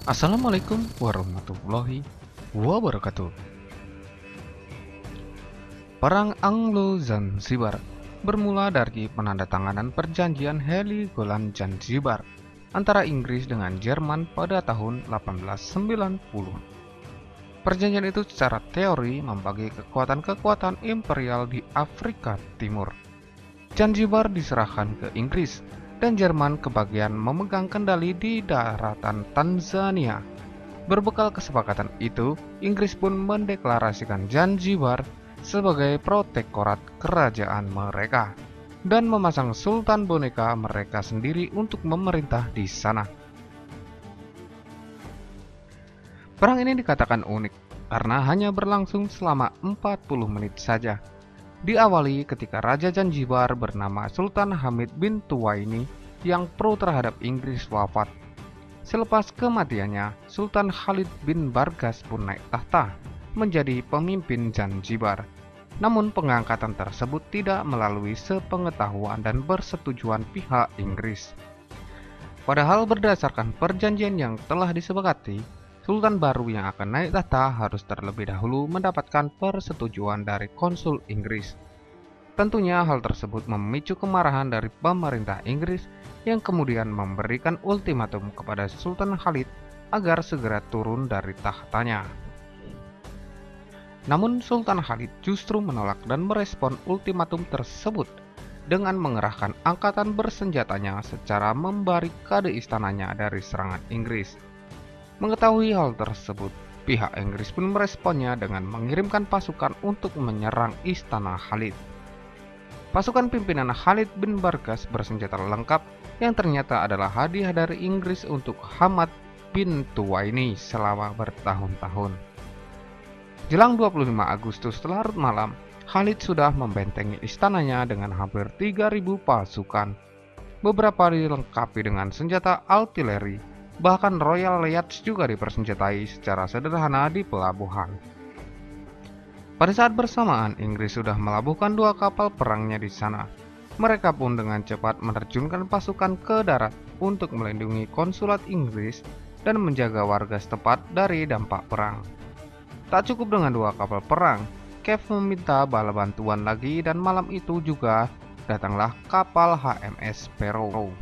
Assalamualaikum warahmatullahi wabarakatuh. Perang Anglo-Zanzibar bermula dari penandatanganan perjanjian Heligoland-Zanzibar antara Inggris dengan Jerman pada tahun 1890. Perjanjian itu secara teori membagi kekuatan-kekuatan imperial di Afrika Timur. Zanzibar diserahkan ke Inggris dan Jerman kebagian memegang kendali di daratan Tanzania. Berbekal kesepakatan itu, Inggris pun mendeklarasikan Zanzibar sebagai protektorat kerajaan mereka dan memasang sultan boneka mereka sendiri untuk memerintah di sana. Perang ini dikatakan unik karena hanya berlangsung selama 40 menit saja. Diawali ketika Raja Zanzibar bernama Sultan Hamid bin Tuwaini yang pro terhadap Inggris wafat. Selepas kematiannya, Sultan Khalid bin Bargas pun naik tahta menjadi pemimpin Zanzibar. Namun pengangkatan tersebut tidak melalui sepengetahuan dan persetujuan pihak Inggris. Padahal berdasarkan perjanjian yang telah disepakati, Sultan baru yang akan naik tahta harus terlebih dahulu mendapatkan persetujuan dari konsul Inggris. Tentunya hal tersebut memicu kemarahan dari pemerintah Inggris yang kemudian memberikan ultimatum kepada Sultan Khalid agar segera turun dari tahtanya. Namun Sultan Khalid justru menolak dan merespon ultimatum tersebut dengan mengerahkan angkatan bersenjatanya secara membarikade istananya dari serangan Inggris. Mengetahui hal tersebut, pihak Inggris pun meresponnya dengan mengirimkan pasukan untuk menyerang istana Khalid. Pasukan pimpinan Khalid bin Bargas bersenjata lengkap yang ternyata adalah hadiah dari Inggris untuk Hamad bin Tuwaini selama bertahun-tahun. Jelang 25 Agustus larut malam, Khalid sudah membentengi istananya dengan hampir 3.000 pasukan. Beberapa dilengkapi dengan senjata artileri, bahkan Royal Yachts juga dipersenjatai secara sederhana di pelabuhan. Pada saat bersamaan, Inggris sudah melabuhkan 2 kapal perangnya di sana. Mereka pun dengan cepat menerjunkan pasukan ke darat untuk melindungi konsulat Inggris dan menjaga warga setempat dari dampak perang. Tak cukup dengan 2 kapal perang, Kev meminta bala bantuan lagi dan malam itu juga datanglah kapal HMS Sparrow.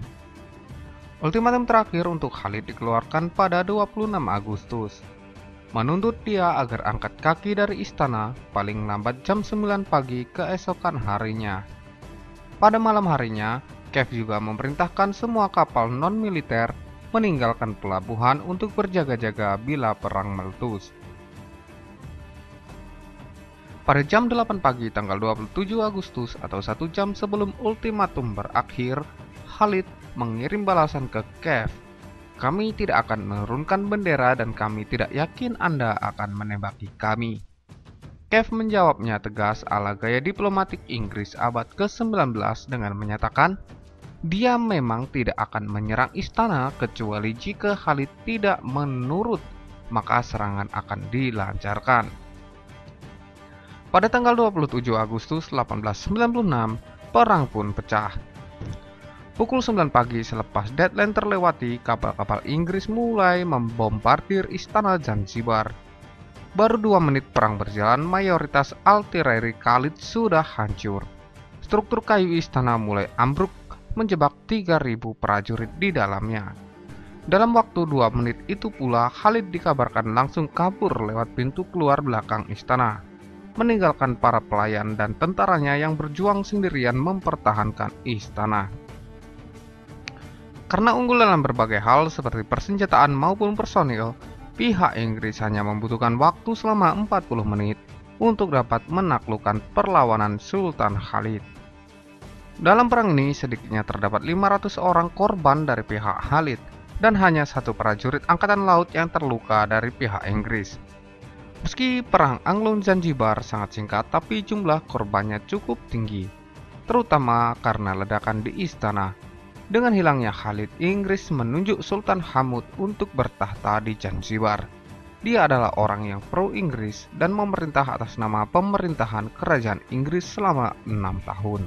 Ultimatum terakhir untuk Khalid dikeluarkan pada 26 Agustus. Menuntut dia agar angkat kaki dari istana paling lambat jam 9 pagi keesokan harinya. Pada malam harinya, Kev juga memerintahkan semua kapal non-militer meninggalkan pelabuhan untuk berjaga-jaga bila perang meletus. Pada jam 8 pagi tanggal 27 Agustus atau 1 jam sebelum ultimatum berakhir, Khalid mengirim balasan ke Kev. Kami tidak akan menurunkan bendera dan kami tidak yakin Anda akan menembaki kami. Kev menjawabnya tegas ala gaya diplomatik Inggris abad ke-19 dengan menyatakan, dia memang tidak akan menyerang istana kecuali jika Khalid tidak menurut, maka serangan akan dilancarkan. Pada tanggal 27 Agustus 1896, perang pun pecah. Pukul 9 pagi selepas deadline terlewati, kapal-kapal Inggris mulai membombardir istana Zanzibar. Baru 2 menit perang berjalan, mayoritas artileri Khalid sudah hancur. Struktur kayu istana mulai ambruk, menjebak 3.000 prajurit di dalamnya. Dalam waktu 2 menit itu pula, Khalid dikabarkan langsung kabur lewat pintu keluar belakang istana, meninggalkan para pelayan dan tentaranya yang berjuang sendirian mempertahankan istana. Karena unggul dalam berbagai hal seperti persenjataan maupun personil, pihak Inggris hanya membutuhkan waktu selama 40 menit untuk dapat menaklukkan perlawanan Sultan Khalid. Dalam perang ini sedikitnya terdapat 500 orang korban dari pihak Khalid dan hanya 1 prajurit angkatan laut yang terluka dari pihak Inggris. Meski perang Anglo-Zanzibar sangat singkat, tapi jumlah korbannya cukup tinggi, terutama karena ledakan di istana. Dengan hilangnya Khalid, Inggris menunjuk Sultan Hamud untuk bertahta di Zanzibar. Dia adalah orang yang pro-Inggris dan memerintah atas nama pemerintahan kerajaan Inggris selama 6 tahun.